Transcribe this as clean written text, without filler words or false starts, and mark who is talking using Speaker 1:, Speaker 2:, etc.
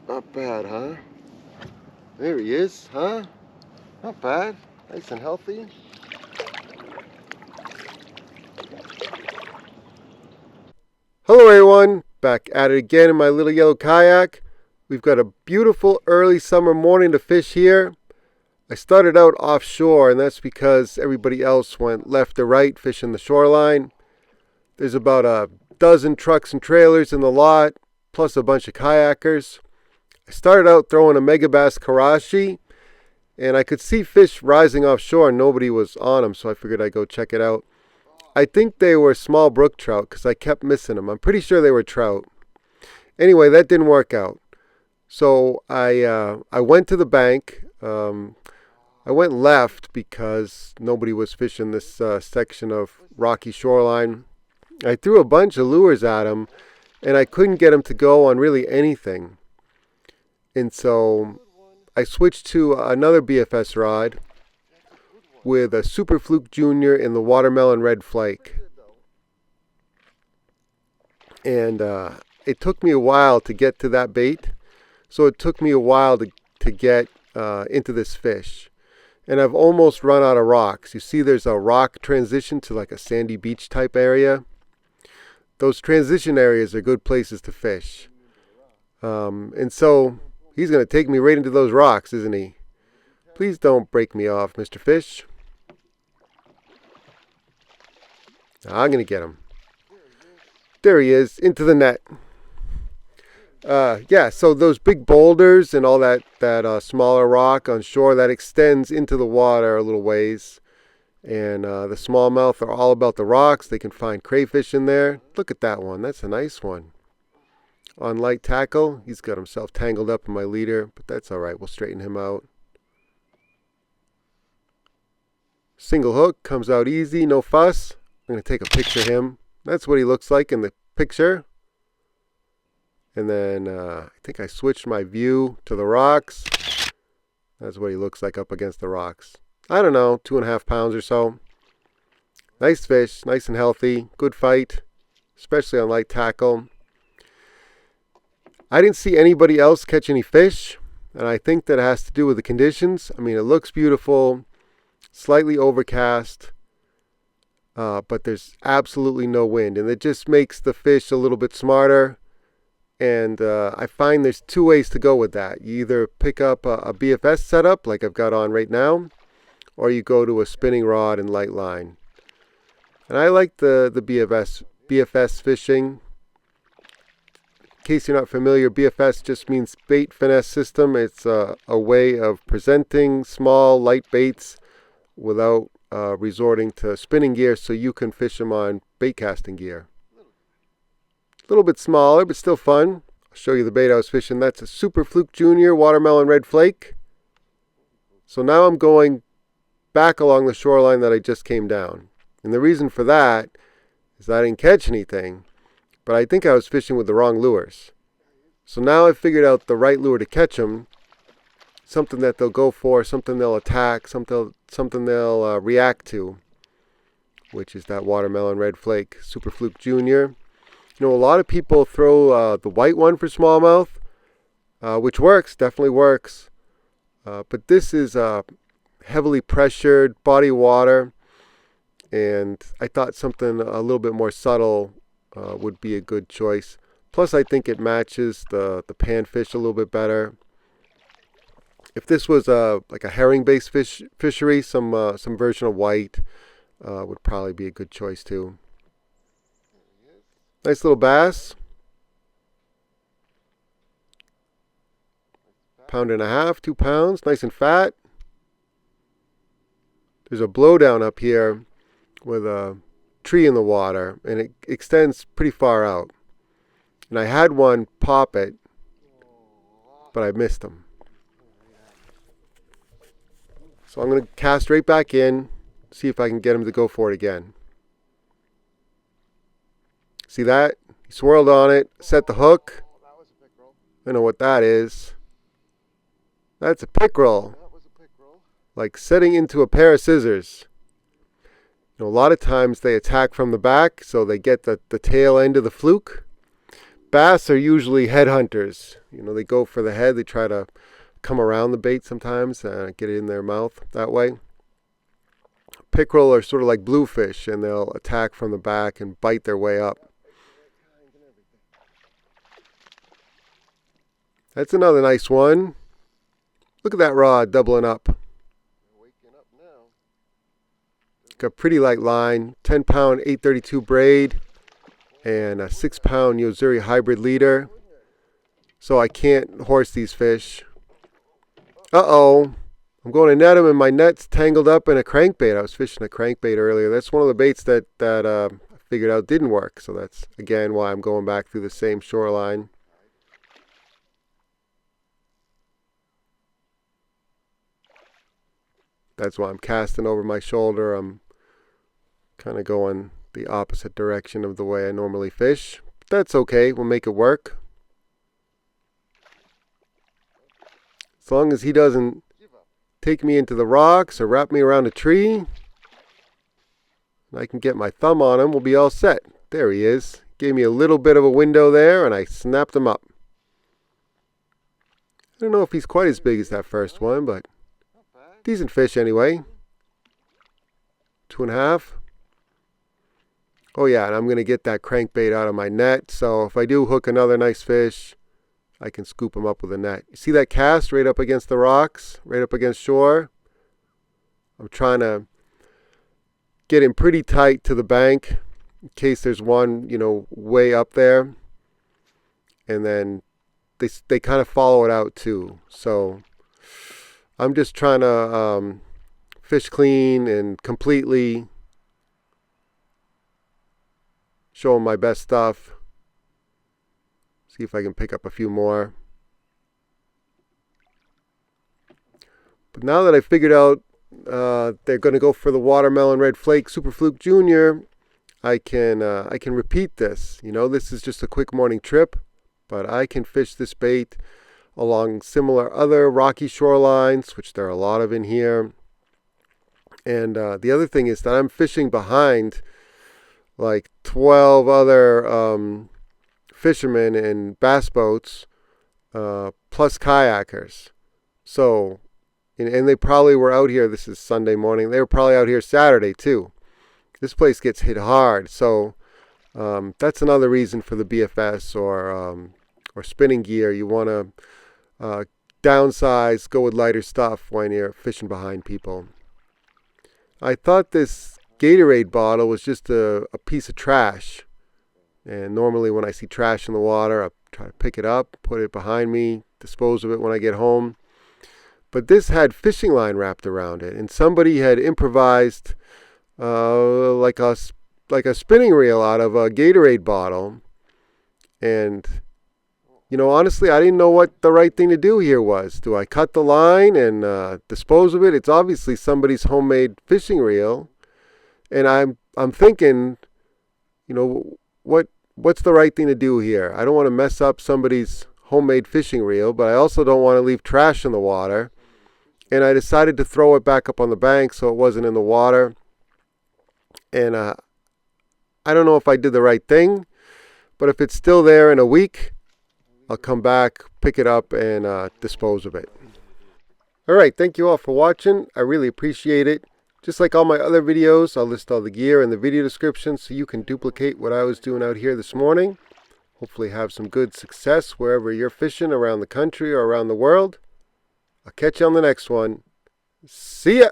Speaker 1: Not bad, huh? There he is, huh? Not bad. Nice and healthy. Hello everyone, back at it again in my little yellow kayak. We've got a beautiful early summer morning to fish here. I started out offshore, and that's because everybody else went left to right fishing the shoreline. There's about a dozen trucks and trailers in the lot, plus a bunch of kayakers. I started out throwing a megabass karashi, and I could see fish rising offshore and nobody was on them, so I figured I'd go check it out. I think they were small brook trout because I kept missing them. I'm pretty sure they were trout. Anyway, that didn't work out. So I went to the bank. I went left because nobody was fishing this section of rocky shoreline. I threw a bunch of lures at them, and I couldn't get them to go on really anything. And so I switched to another BFS rod with a Super Fluke Junior in the watermelon red flake. And it took me a while to get to that bait. So it took me a while to get into this fish. And I've almost run out of rocks. You see there's a rock transition to like a sandy beach type area. Those transition areas are good places to fish. And so he's going to take me right into those rocks, isn't he? Please don't break me off, Mr. Fish. I'm going to get him. There he is, into the net. Yeah, so those big boulders and all that smaller rock on shore, that extends into the water a little ways. And the smallmouth are all about the rocks. They can find crayfish in there. Look at that one. That's a nice one. On light tackle, he's got himself tangled up in my leader, but that's all right. We'll straighten him out. Single hook, comes out easy, no fuss. I'm going to take a picture of him. That's what he looks like in the picture. And then I think I switched my view to the rocks. That's what he looks like up against the rocks. I don't know, 2.5 pounds or so. Nice fish, nice and healthy. Good fight, especially on light tackle. I didn't see anybody else catch any fish, and I think that has to do with the conditions. I mean, it looks beautiful, slightly overcast, but there's absolutely no wind, and it just makes the fish a little bit smarter. And I find there's two ways to go with that. You either pick up a BFS setup like I've got on right now, or you go to a spinning rod and light line. And I like the BFS fishing. In case you're not familiar, BFS just means bait finesse system. It's a way of presenting small, light baits without resorting to spinning gear, so you can fish them on bait casting gear. A little bit smaller, but still fun. I'll show you the bait I was fishing. That's a Super Fluke Junior watermelon red flake. So now I'm going back along the shoreline that I just came down. And the reason for that is I didn't catch anything, but I think I was fishing with the wrong lures. So now I've figured out the right lure to catch them. Something that they'll go for, something they'll attack, something they'll react to, which is that watermelon red flake, Super Fluke Junior. You know, a lot of people throw the white one for smallmouth, which works, definitely works. But this is heavily pressured body water, and I thought something a little bit more subtle would be a good choice. Plus, I think it matches the panfish a little bit better. If this was like a herring-based fishery, some version of white would probably be a good choice too. Nice little bass. 1.5 pounds, 2 pounds, nice and fat. There's a blowdown up here with a tree in the water, and it extends pretty far out. And I had one pop it, but I missed him. So I'm going to cast right back in, see if I can get him to go for it again. See that? He swirled on it, set the hook. I don't know what that is. That's a pickerel. Like setting into a pair of scissors. You know, a lot of times they attack from the back, so they get the tail end of the fluke. bass are usually headhunters. You know, they go for the head. They try to come around the bait sometimes, get it in their mouth that way. Pickerel are sort of like bluefish, and they'll attack from the back and bite their way up. That's another nice one. Look at that rod doubling up. Got pretty light line, 10-pound 832 braid, and a 6-pound Yozuri hybrid leader. So I can't horse these fish. Uh-oh. I'm going to net them, and my net's tangled up in a crankbait. I was fishing a crankbait earlier. That's one of the baits that I figured out didn't work. So that's, again, why I'm going back through the same shoreline. That's why I'm casting over my shoulder. I'm kind of going the opposite direction of the way I normally fish. But that's okay. We'll make it work. As long as he doesn't take me into the rocks or wrap me around a tree, and I can get my thumb on him, we'll be all set. There he is. Gave me a little bit of a window there, and I snapped him up. I don't know if he's quite as big as that first one, but decent fish anyway. 2.5. Oh yeah, and I'm going to get that crankbait out of my net, so if I do hook another nice fish, I can scoop him up with a net. You see that cast right up against the rocks, right up against shore? I'm trying to get him pretty tight to the bank in case there's one, you know, way up there. And then they kind of follow it out too. So I'm just trying to fish clean and completely, show him my best stuff. See if I can pick up a few more. But now that I figured out they're going to go for the watermelon red flake super fluke junior, I can repeat this. You know, this is just a quick morning trip, but I can fish this bait along similar other rocky shorelines, which there are a lot of in here. And the other thing is that I'm fishing behind like 12 other fishermen in bass boats, plus kayakers. So, and they probably were out here, this is Sunday morning, they were probably out here Saturday too. This place gets hit hard. So that's another reason for the BFS or spinning gear. You want to downsize, go with lighter stuff when you're fishing behind people. I thought this Gatorade bottle was just a piece of trash. And normally when I see trash in the water, I try to pick it up, put it behind me, dispose of it when I get home. But this had fishing line wrapped around it. And somebody had improvised like a spinning reel out of a Gatorade bottle. And, you know, honestly, I didn't know what the right thing to do here was. Do I cut the line and dispose of it? It's obviously somebody's homemade fishing reel. And I'm thinking, you know, what's the right thing to do here? I don't want to mess up somebody's homemade fishing reel, but I also don't want to leave trash in the water. And I decided to throw it back up on the bank so it wasn't in the water. And I don't know if I did the right thing, but if it's still there in a week, I'll come back, pick it up, and dispose of it. All right, thank you all for watching. I really appreciate it. Just like all my other videos, I'll list all the gear in the video description so you can duplicate what I was doing out here this morning. Hopefully have some good success wherever you're fishing around the country or around the world. I'll catch you on the next one. See ya!